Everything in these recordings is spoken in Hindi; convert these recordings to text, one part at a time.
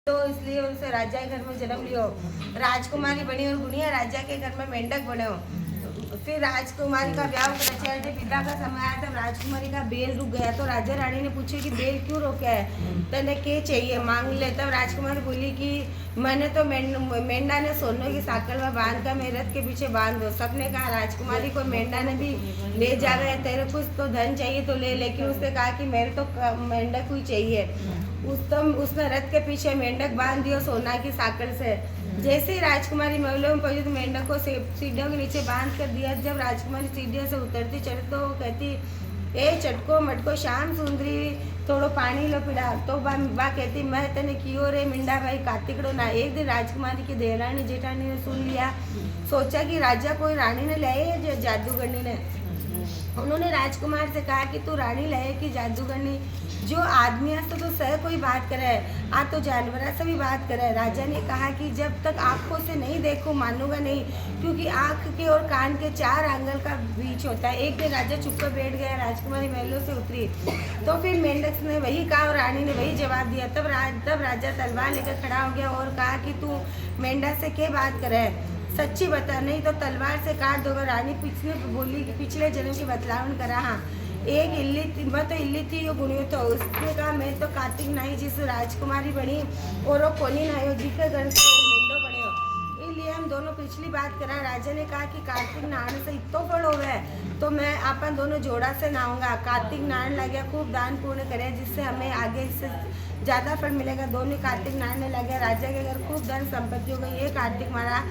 तो इसलिए उनसे राजा के घर में जन्म लियो, राजकुमारी बनी और गुड़िया राजा के घर में मेंढक बने हो। फिर राजकुमारी का ब्याह कराया, जब पिता का समय आया तब राजकुमारी का बेल रुक गया। तो राजा रानी ने पूछा कि बेल क्यों रोका है, तने क्या चाहिए मांग ले। तब राजकुमारी बोली कि मैंने तो मेंढा ने सोने की साकल में बांध कर मेरे रथ के पीछे बांध दो। सबने कहा राजकुमारी को मेंढा ने भी ले जावे, तेरे कुछ तो धन चाहिए तो ले, लेकिन उसने कहा कि मेरे तो मेंढक ही चाहिए। उसने रथ के पीछे मेंढक बांध दिया सोना की साकल से। जैसे ही राजकुमारी महलों में पहुंची तो मेंढक को सीढ़ियों के नीचे बांध कर दिया। जब राजकुमारी सीढ़ियों से उतरती चढ़ती तो कहती, ए चटको मटको श्याम सुंदरी थोड़ो पानी लो पिड़ा। तो बा कहती, मैं तने कियो रे मिंडा भाई कातिकड़ो ना। एक दिन राजकुमारी की देवरानी जेठानी ने सुन लिया, सोचा कि राजा कोई रानी ने लाए या जादूगरनी ने। उन्होंने राजकुमार से कहा कि तू रानी लाए कि जादूगरनी। जो आदमी है तो सह कोई बात करे, आ तो जानवर से भी बात करे। राजा ने कहा कि जब तक आंखों से नहीं देखूं मानूंगा नहीं, क्योंकि आंख के और कान के 4 आंगल का बीच होता है। एक दिन राजा चुप कर बैठ गया, राजकुमारी महलों से उतरी तो फिर मेंढक ने वही कहा और रानी ने वही जवाब दिया। तब राजा तलवार लेकर खड़ा हो गया और कहा कि तू मेंढा से क्या बात करे, सच्ची बता, नहीं तो तलवार से काट दोगे। रानी बोली कि पिछले जन्म की बतलावन करा। हाँ, एक इल्ली थी, मैं तो इल्ली थी, यो गुणियो तो। उसने कहा मैं तो कार्तिक नाई जिस राजकुमारी बनी और वो कोनी नाई जिसके घर से मेंढो बने हो। इसलिए हम दोनों पिछली बात करा। राजा ने कहा कि कार्तिक नहाने से इतो फल हो गए तो मैं अपन दोनों जोड़ा से नहाऊंगा। कार्तिक नहाने लगे, खूब दान पुण्य करे जिससे हमें आगे इससे ज़्यादा फल मिलेगा। दोनों कार्तिक नहाने लगे, राजा के घर खूब धन संपत्ति हो गई। ये कार्तिक मारा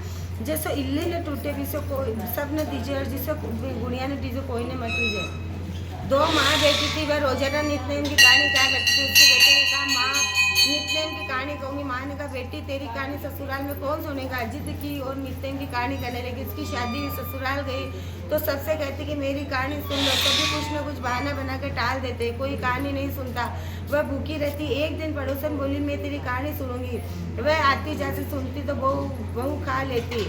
जैसे इल्ली ने टूटे पीछे कोई सब ने दीजिए और जिसे गुड़िया ने दीजिए कोई ने मत दीजिए। 2 माँ बेटी थी, वह रोजाना नित्यनेम की कहानी क्या करती थी। उसके बेटे ने कहा माँ नित्यनेम की कहानी कहूँगी। माँ ने कहा बेटी तेरी कहानी ससुराल में कौन सुनेगा। जिद की और नित्यनेम की कहानी करने लगी। इसकी शादी ससुराल गई तो सबसे कहती कि मेरी कहानी सुन लो। कभी कुछ न कुछ बहाना बना कर टाल देते, कोई कहानी नहीं सुनता, वह भूखी रहती। एक दिन पड़ोसन बोली मैं तेरी कहानी सुनूंगी। वह आती जाती सुनती तो बहू खा लेती।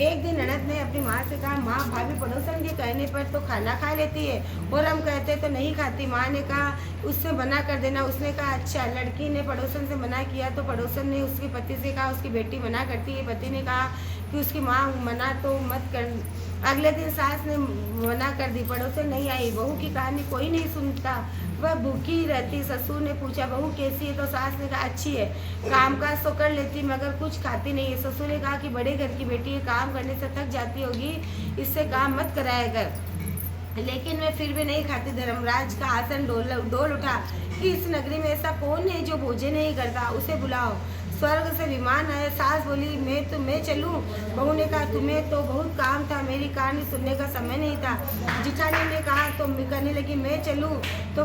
एक दिन ननद ने अपनी माँ से कहा माँ भाभी पड़ोसन के कहने पर तो खाना खा लेती है और हम कहते तो नहीं खाती। माँ ने कहा उससे मना कर देना। उसने कहा अच्छा। लड़की ने पड़ोसन से मना किया तो पड़ोसन ने उसके पति से कहा उसकी बेटी मना करती है। पति ने कहा कि उसकी माँ मना तो मत कर। अगले दिन सास ने मना कर दी, पड़ोसन नहीं आई। बहू की कहानी कोई नहीं सुनता, वह भूखी रहती। ससुर ने पूछा बहू कैसी है तो सास ने कहा अच्छी है, कामकाज तो कर लेती मगर कुछ खाती नहीं है। ससुर ने कहा कि बड़े घर की बेटी है, काम करने से थक जाती होगी, इससे काम मत कराया कर। लेकिन मैं फिर भी नहीं खाती। धर्मराज का आसन डोल उठा कि इस नगरी में ऐसा कौन है जो भोजन नहीं करता, उसे बुलाओ। स्वर्ग से विमान आया। सास बोली मैं चलूं। बहू ने कहा तुम्हें तो बहुत काम था, मेरी कहानी सुनने का समय नहीं था। जिठानी ने कहा तो कहने लगी मैं चलूं तो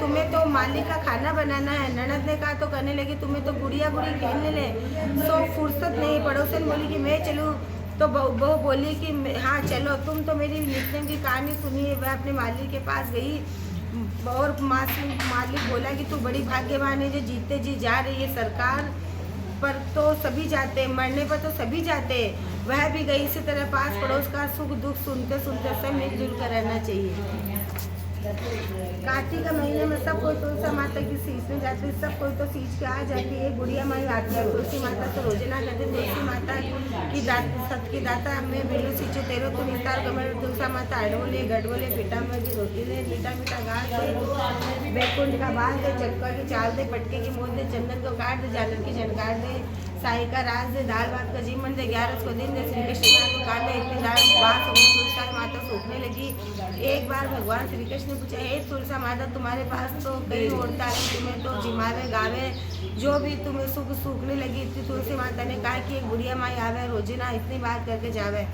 तुम्हें तो मालिक का खाना बनाना है। ननद ने कहा तो कहने लगी तुम्हें तो गुड़िया खेलने ले तो फुर्सत नहीं। पड़ोसन बोली कि मैं चलूँ तो बहू बोली कि हाँ चलो। तुम तो मेरी नित्यनेम की कहानी सुनिए। वह अपने मालिक के पास गई और मालिक बोला कि तू बड़ी भाग्यवान है जो जीते जी जा रही है। सरकार पर तो सभी जाते, मरने पर तो सभी जाते। वह भी गई। इसी तरह पास पड़ोस का सुख दुख सुनते सुनते सब मिलजुल कर रहना चाहिए। कार्तिक के महीने में सब कोई तुलसी माता की सींचने जाते हैं। सब कोई तो सींच के आ जाती है। गुड़िया माई आती है तुलसी माता से रोजना करते। तुलसी माता की सत की दाता मैं बेलू सींचो तेरो तुम निस्तार कमर। तुलसा माता अडवोले गडवोले पीताम्बर की रोटी ले मीठा मीठा घास दे, बैकुंठ का बाल दे, चक्का की चाल दे, पटके की मोद दे, चंदन को काट दे, झालर की झनकार दे, साई का राज दे, दाल भात का जीवन दे, 11 को दिन दे। श्री कृष्ण को काट दे। इतनी दाल बात हो गई। तुलसा माता सूखने लगी। एक बार भगवान श्री कृष्ण ने पूछा हे तुलसा माता तुम्हारे पास तो कई औरतें आई, तुम्हें तो जिमावे गावे जो भी तुम्हें सुख सूखने लगी। इतनी तुलसी माता ने कहा कि एक बुढ़िया माई आवे रोजिना इतनी बात करके जावे,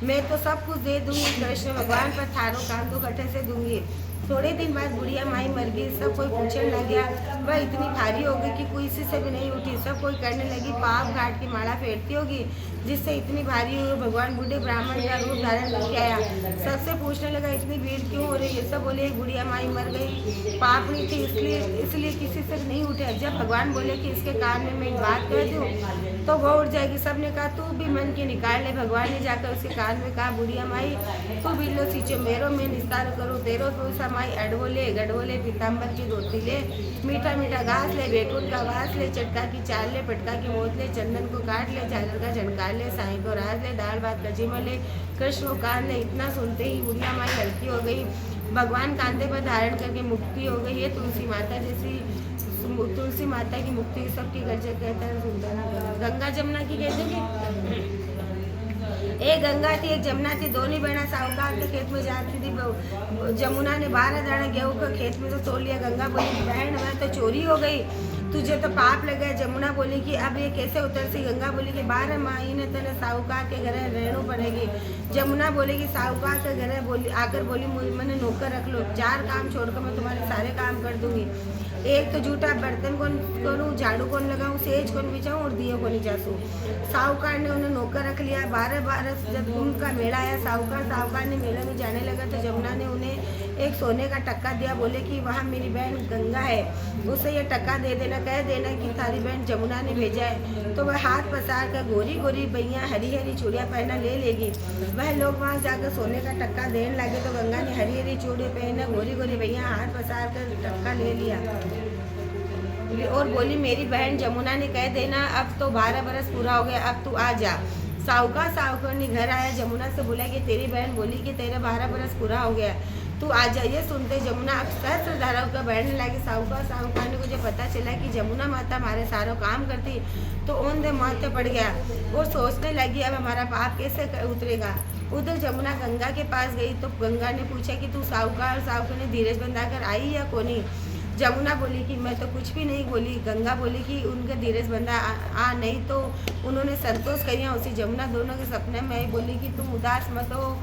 मैं तो सब कुछ दे दूंगी कृष्ण भगवान पर थारो काम तो कटे से दूंगी। थोड़े दिन बाद बुढ़िया माई मर गई। सब कोई पूछने लग गया। वह इतनी भारी हो गई कि कोई इसी से भी नहीं उठी। सब कोई करने लगी पाप घाट की माला फेरती होगी जिससे इतनी भारी हुई। भगवान बूढ़े ब्राह्मण का रूप धारण करके आया। सबसे पूछने लगा इतनी भीड़ क्यों हो रही है। सब बोले बुढ़िया माई मर गई, पाप नहीं थी इसलिए किसी से नहीं उठे। जब भगवान बोले कि इसके कान में मैं एक बात कह दूँ तो वो उठ जाएगी। सब ने कहा तू भी मन की निकाल ले। भगवान ने जाकर उसके कान में कहा बुढ़िया माई तू बिल्लो सींचो मेरो मैं निस्तार करूँ तेरो तुलसा माई अडवोले गडवोले पीताम्बर की धोती ले, मीठा मीठा घास ले, बैकुंठ का वास ले, चटका की चाल ले, पटका की मोत ले, चंदन को काट ले, झालर का झनकार ले, साईं को राज ले, दाल भात का जिमल ले, कृष्ण को कान ले। इतना सुनते ही बुढ़िया माई हल्की हो गई, भगवान कांधे पर धारण करके मुक्ति हो गई। ये तुलसी माता की मुक्ति सबकी कल्चर कहता है सुनता। गंगा जमुना की कहते हैं। एक गंगा थी एक जमुना थी, दोनों बहना साहूकार के खेत में जाती थी। जमुना ने 12 दाना गेहूं का खेत में तो तोड़ लिया। गंगा बोली बहन मैं तो चोरी हो गई, तुझे तो पाप लगा। जमुना बोली कि अब ये कैसे उतर सी। गंगा बोली कि 12 महीने तेने साहूकार के घर रहना पड़ेगी। जमुना बोले कि साहूकार के घर बोली आकर बोली मैंने नौकर रख लो, 4 काम छोड़कर मैं तुम्हारे सारे काम कर दूंगी। एक तो जूठा बर्तन कौन करूँ, झाड़ू कौन लगाऊँ, सेज कौन बिछाऊँ और दिए को नहीं जासूँ। साहूकार ने उन्हें नौकर रख लिया। 12 बरस जब उनका मेला आया, साहूकार ने मेले में जाने लगा तो जमुना ने उन्हें एक सोने का टक्का दिया। बोले कि वहाँ मेरी बहन गंगा है, उसे ये टक्का दे देना, कह देना कि थारी बहन जमुना ने भेजा है। तो वह हाथ पसार कर गोरी गोरी भैया हरी हरी चूड़ियाँ पहना ले लेगी। वह लोग वहाँ जाकर सोने का टक्का देने लगे तो गंगा ने हरी हरी चूड़ी पहना, गोरी गोरी भैया हाथ पसार कर टक्का ले लिया और बोली मेरी बहन जमुना ने कह देना अब तो 12 बरस पूरा हो गया, अब तू आ जा। साहूकार ने घर आया, जमुना से बोला कि तेरी बहन बोली कि तेरा 12 बरस पूरा हो गया, तू आ जा। ये सुनते जमुना सहस्त्र धाराओं का बढ़ने लगी। साहूकार ने को जब पता चला कि जमुना माता हमारे सारों काम करती तो ओंधे माथे पड़ गया। वो सोचने लगी अब हमारा पाप कैसे उतरेगा। उधर जमुना गंगा के पास गई तो गंगा ने पूछा कि तू साहूकार ने धीरज बंधाकर आई या कोनी। जमुना बोली कि मैं तो कुछ भी नहीं बोली। गंगा बोली कि उनका धीरज बंधा आ नहीं तो उन्होंने संतोष किया उसी। जमुना दोनों के सपने में बोली कि तुम उदास मत हो,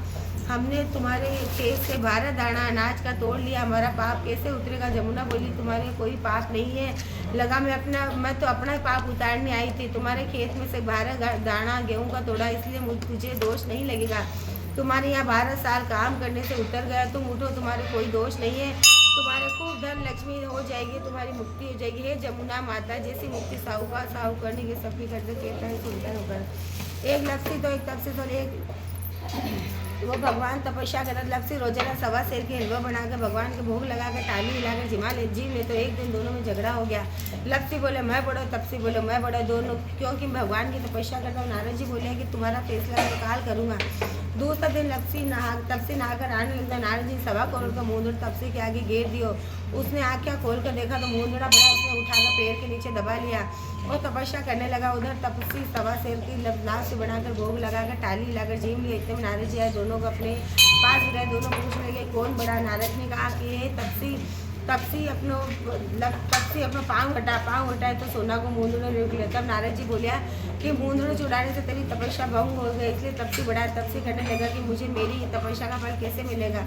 हमने तुम्हारे खेत से 12 दाना अनाज का तोड़ लिया, हमारा पाप कैसे उतरेगा। जमुना बोली तुम्हारे कोई पाप नहीं है, लगा मैं तो अपना पाप उतारने आई थी। तुम्हारे खेत में से 12 दाना गेहूं का तोड़ा, इसलिए तुझे दोष नहीं लगेगा। तुम्हारे यहाँ 12 साल काम करने से उतर गया, तुम उठो, तुम्हारे कोई दोष नहीं है, तुम्हारे खूब धन लक्ष्मी हो जाएगी, तुम्हारी मुक्ति हो जाएगी। हे जमुना माता जैसी मुक्ति साहू करने की सबकी कर्ज कहता है सुंदर होकर। एक लक्ष्मी तो एक तपसी तो एक वो भगवान तपस्या करत लक्ष्मी रोजाना 1.25 सेर के हलवा बनाकर भगवान के भोग लगाकर टाली हिलाकर जिमा ले जी ले। तो एक दिन दोनों में झगड़ा हो गया। लक्ष्मी बोले मैं बड़ो, तपसी बोले मैं बड़ा, दोनों क्योंकि भगवान की तपस्या करता हूँ। नारद जी बोले कि तुम्हारा फैसला मैं काल करूँगा। दूसरा दिन तपसी नहाकर आने लगता। नारद जी सवा करोड़ का मूंदड़ तपसी के आगे घेर दियो। उसने आँखें खोल कर देखा तो मूंदड़ा बड़ा, उसने उठाकर पैर के नीचे दबा लिया और तपस्या करने लगा। उधर तपसी 1.25 सेर की लाश से बनाकर भोग लगाकर टाली हिलाकर जीम लिया। एकदम नारद जी आए, दोनों को अपने पास बुलाए, दोनों पूछने लगे कौन बड़ा। नारद ने कहा कि ये तपसी अपना पाँव हटाए तो सोना को मूंदड़े रोक लिया। तब नारद जी बोलिया कि मूंदड़े चुड़ाने से तेरी तपस्या भंग हो गई, इसलिए तपसी बढ़ा। तपसी कहने लगा कि मुझे मेरी तपस्या का फल कैसे मिलेगा।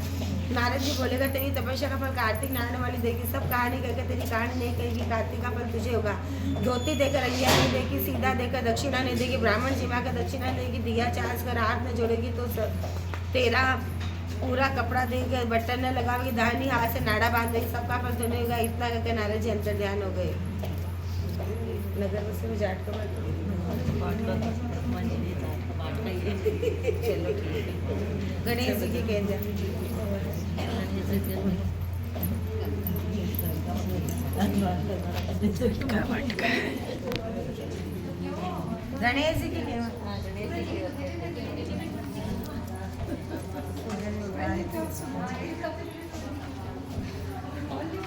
नारद जी बोलेगा तेरी तपस्या का फल कार्तिक नारायण वाली देगी। सब कहानी कहकर तेरी कहानी नहीं कहेगी, कार्तिक का फल तुझे होगा। धोती देकर अय्या नहीं देगी, सीधा देकर दक्षिणा नहीं देगी, ब्राह्मण जिमा का दक्षिणा देगी, दिया चार्ज कर हाथ में जोड़ेगी तो तेरा पूरा कपड़ा देंगे, बटन न लगाएगी, दाहिनी हाथ से नाड़ा बांध देगी, सबका फल तुझे होगा। इतना करके नारद जी अंतर ध्यान हो गए। नगर से जाट का चलो गणेश जी की कह दिया। गणेश जी की कहवा